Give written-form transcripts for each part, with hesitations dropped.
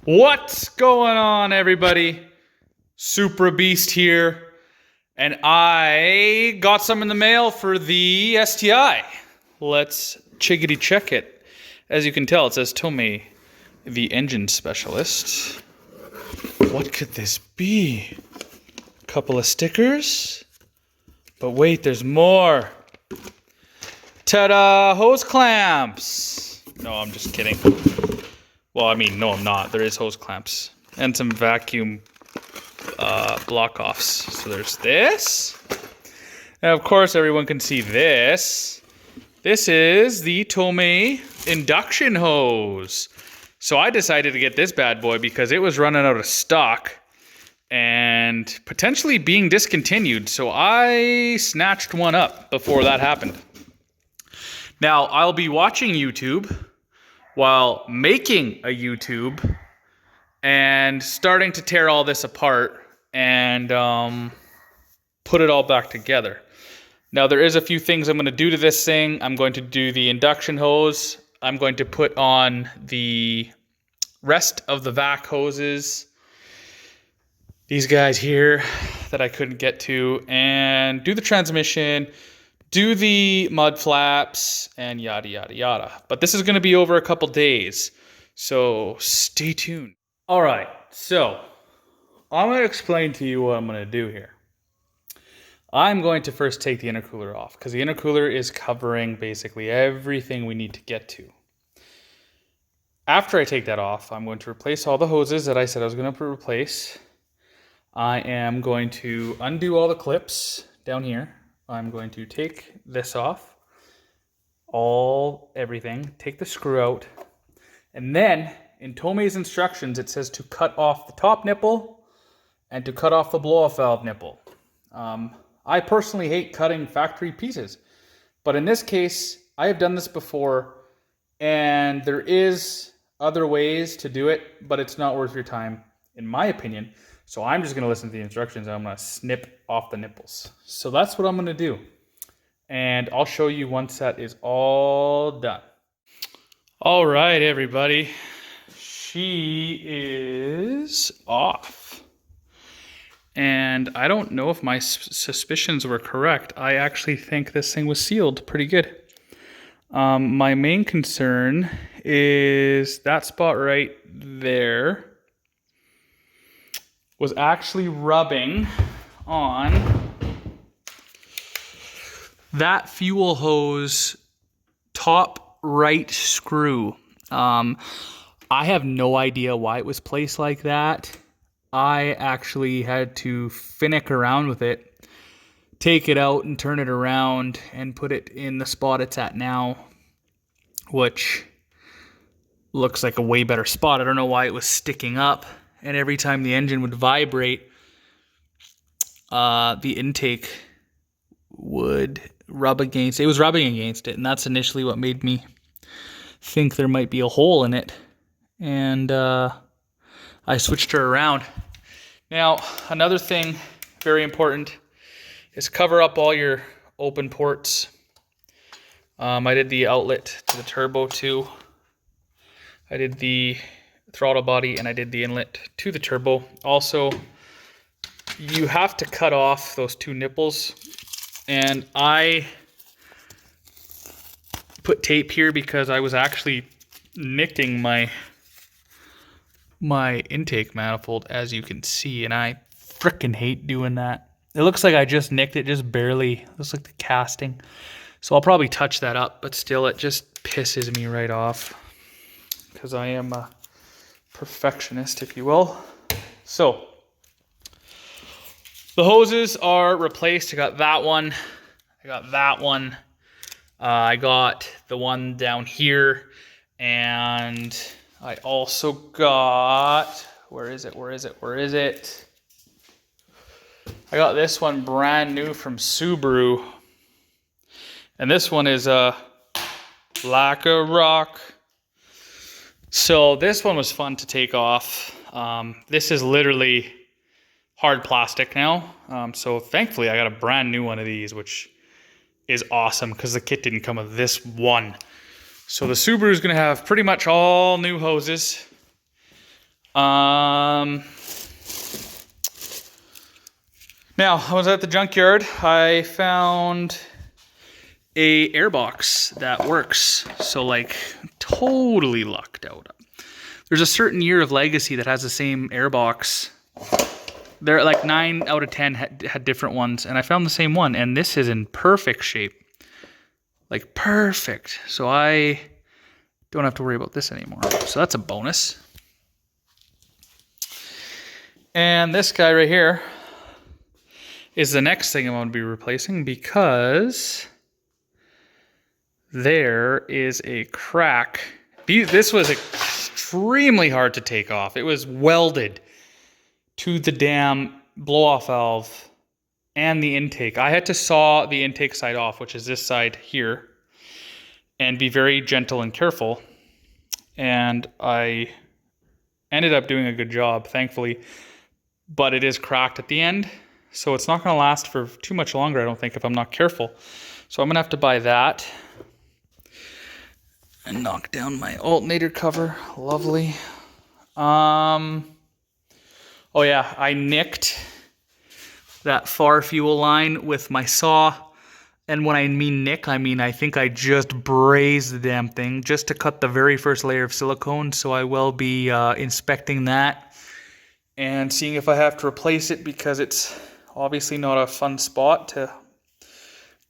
What's going on, everybody? Supra Beast here, and I got some in the mail for the STi. Let's chickadee check it. As you can tell, it says Tomei, the engine specialist. What could this be? A couple of stickers? But wait, there's more. Ta-da! Hose clamps! No, I'm just kidding. Well, I mean, no, I'm not. There is hose clamps. And some vacuum block-offs. So there's this. And of course, everyone can see this. This is the Tomei induction hose. So I decided to get this bad boy because it was running out of stock and potentially being discontinued. So I snatched one up before that happened. Now, I'll be watching YouTube while making a YouTube and starting to tear all this apart and put it all back together. Now, there is a few things I'm going to do to this thing. I'm going to do the induction hose. I'm going to put on the rest of the vac hoses. These guys here that I couldn't get to, and do the transmission, do the mud flaps, and yada, yada, yada. But this is going to be over a couple days, so stay tuned. All right, so I'm going to explain to you what I'm going to do here. I'm going to first take the intercooler off, because the intercooler is covering basically everything we need to get to. After I take that off, I'm going to replace all the hoses that I said I was going to replace. I am going to undo all the clips down here. I'm going to take this off, everything, take the screw out, and then in Tomei's instructions it says to cut off the top nipple and to cut off the blow-off valve nipple. I personally hate cutting factory pieces, but in this case I have done this before and there is other ways to do it, but it's not worth your time in my opinion. So I'm just going to listen to the instructions and I'm going to snip off the nipples. So that's what I'm going to do. And I'll show you once that is all done. All right, everybody. She is off. And I don't know if my suspicions were correct. I actually think this thing was sealed pretty good. My main concern is that spot right there was actually rubbing on that fuel hose top right screw. I have no idea why it was placed like that. I actually had to finick around with it, take it out and turn it around and put it in the spot it's at now, which looks like a way better spot. I don't know why it was sticking up. And every time the engine would vibrate, the intake would rub against it. It was rubbing against it, and that's initially what made me think there might be a hole in it. And I switched her around. Now, another thing, very important, is cover up all your open ports. I did the outlet to the turbo too. I did the throttle body and I did the inlet to the turbo. Also, you have to cut off those two nipples, and I put tape here because I was actually nicking my intake manifold, as you can see, and I frickin' hate doing that. It looks like I just nicked it, just barely. It looks like the casting. So I'll probably touch that up, but still it just pisses me right off because I am a perfectionist, if you will. So the hoses are replaced. I got that one. I got that one. I got the one down here, and I also got, where is it? I got this one brand new from Subaru, and this one is a Black Rock. So this one was fun to take off. This is literally hard plastic now. So thankfully I got a brand new one of these, which is awesome because the kit didn't come with this one. So the Subaru is going to have pretty much all new hoses. Now, I was at the junkyard. I found a airbox that works. So, like, totally lucked out. There's a certain year of Legacy that has the same airbox. There, like 9 out of 10 had different ones, and I found the same one, and this is in perfect shape. Like, perfect. So I don't have to worry about this anymore. So that's a bonus. And this guy right here is the next thing I'm going to be replacing, because there is a crack. This was extremely hard to take off. It was welded to the damn blow-off valve and the intake. I had to saw the intake side off, which is this side here, and be very gentle and careful. And I ended up doing a good job, thankfully, but it is cracked at the end. So it's not going to last for too much longer, I don't think, if I'm not careful. So I'm going to have to buy that. And knock down my alternator cover. Lovely. Oh yeah, I nicked that far fuel line with my saw. And when I mean nick, I mean I think I just brazed the damn thing just to cut the very first layer of silicone. So I will be inspecting that and seeing if I have to replace it, because it's obviously not a fun spot to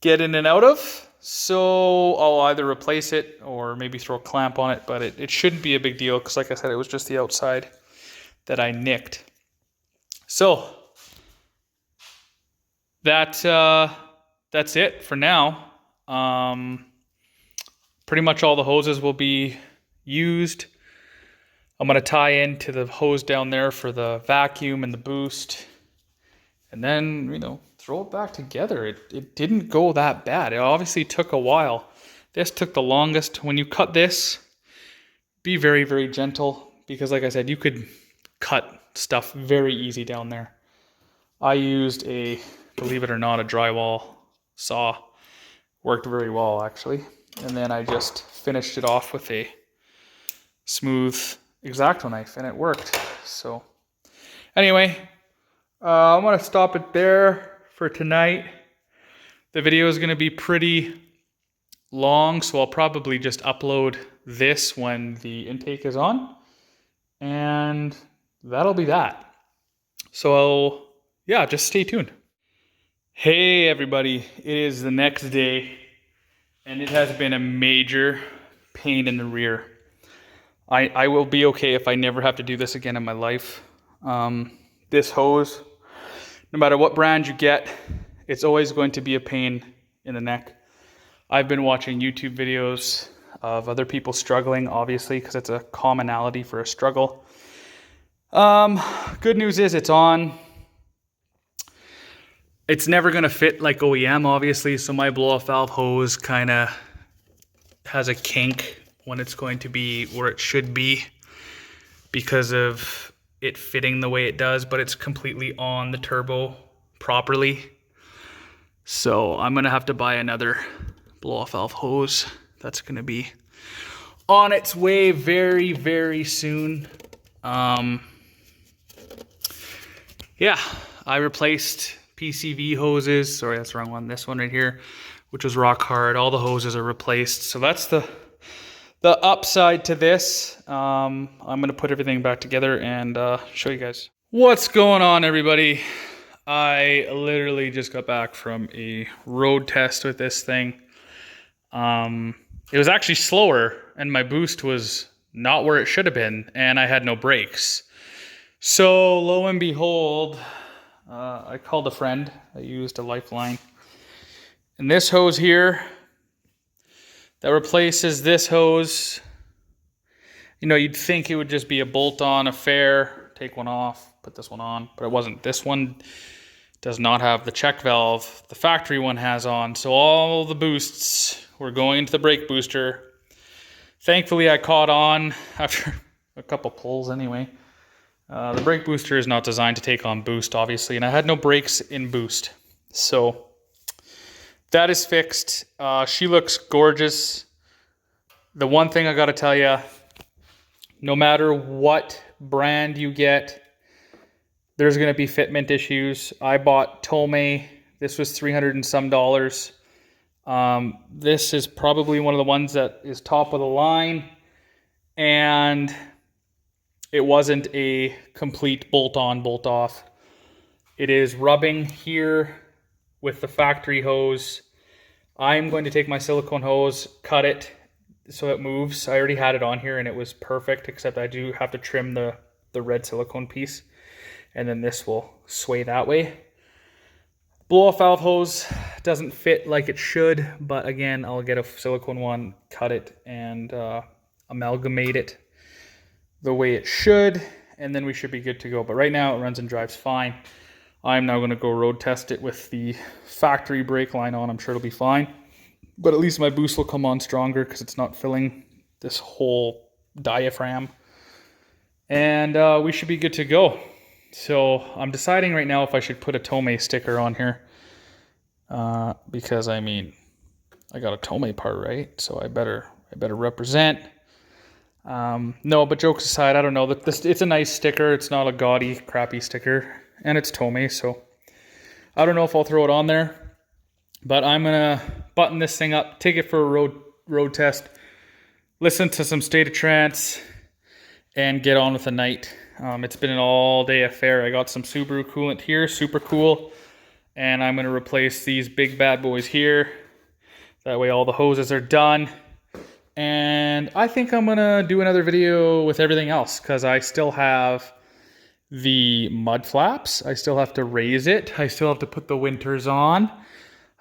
get in and out of. So I'll either replace it or maybe throw a clamp on it, but it shouldn't be a big deal, because like I said, it was just the outside that I nicked. So that's it for now. Pretty much all the hoses will be used. I'm going to tie into the hose down there for the vacuum and the boost. And then, you know, throw it back together. It didn't go that bad. It obviously took a while. This took the longest. When you cut this, be very, very gentle, because like I said, you could cut stuff very easy down there. I used a, believe it or not, a drywall saw. Worked very well, actually. And then I just finished it off with a smooth X-Acto knife, and it worked. So anyway, I'm going to stop it there for tonight. The video is going to be pretty long, so I'll probably just upload this when the intake is on. And that'll be that. So yeah, just stay tuned. Hey everybody, it is the next day, and it has been a major pain in the rear. I will be okay if I never have to do this again in my life. This hose, no matter what brand you get, it's always going to be a pain in the neck. I've been watching YouTube videos of other people struggling, obviously, because it's a commonality for a struggle. Good news is it's on. It's never going to fit like OEM, obviously, so my blow-off valve hose kind of has a kink when it's going to be where it should be because of it fitting the way it does, but it's completely on the turbo properly. So I'm going to have to buy another blow-off valve hose. That's going to be on its way very, very soon. Yeah, I replaced PCV hoses. Sorry, that's the wrong one. This one right here, which was rock hard. All the hoses are replaced. So that's the upside to this. I'm going to put everything back together and show you guys. What's going on, everybody? I literally just got back from a road test with this thing. It was actually slower, and my boost was not where it should have been, and I had no brakes. So lo and behold, I called a friend. I used a Lifeline. And this hose here that replaces this hose, you know, you'd think it would just be a bolt-on affair. Take one off, put this one on, but it wasn't. This one does not have the check valve. The factory one has on. So all the boosts were going into the brake booster. Thankfully, I caught on after a couple pulls anyway. The brake booster is not designed to take on boost, obviously, and I had no brakes in boost. So that is fixed. She looks gorgeous. The one thing I got to tell you, no matter what brand you get, there's going to be fitment issues. I bought Tomei. This was $300 and some. This is probably one of the ones that is top of the line, and it wasn't a complete bolt-on, bolt-off. It is rubbing here with the factory hose. I'm going to take my silicone hose, cut it so it moves. I already had it on here and it was perfect, except I do have to trim the red silicone piece, and then this will sway that way. Blow-off valve hose doesn't fit like it should, but again, I'll get a silicone one, cut it, and amalgamate it the way it should, and then we should be good to go. But right now it runs and drives fine. I'm now going to go road test it with the factory brake line on. I'm sure it'll be fine, but at least my boost will come on stronger because it's not filling this whole diaphragm, and we should be good to go. So I'm deciding right now if I should put a Tomei sticker on here, because I mean, I got a Tomei part, right? So I better represent. No, but jokes aside, I don't know. It's a nice sticker. It's not a gaudy, crappy sticker, and it's Tomei, so I don't know if I'll throw it on there. But I'm gonna button this thing up, take it for a road test, listen to some State of Trance, and get on with the night. It's been an all-day affair. I got some Subaru coolant here, super cool, and I'm going to replace these big bad boys here. That way all the hoses are done. And I think I'm going to do another video with everything else, because I still have the mud flaps. I still have to raise it. I still have to put the winters on.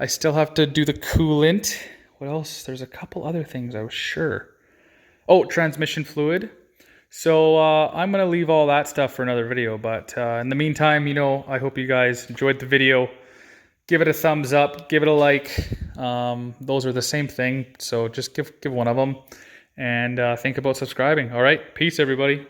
I still have to do the coolant. What else? There's a couple other things I was sure. Oh, transmission fluid. So I'm going to leave all that stuff for another video. But in the meantime, you know, I hope you guys enjoyed the video. Give it a thumbs up. Give it a like. Those are the same thing. So just give one of them. And think about subscribing. All right. Peace, everybody.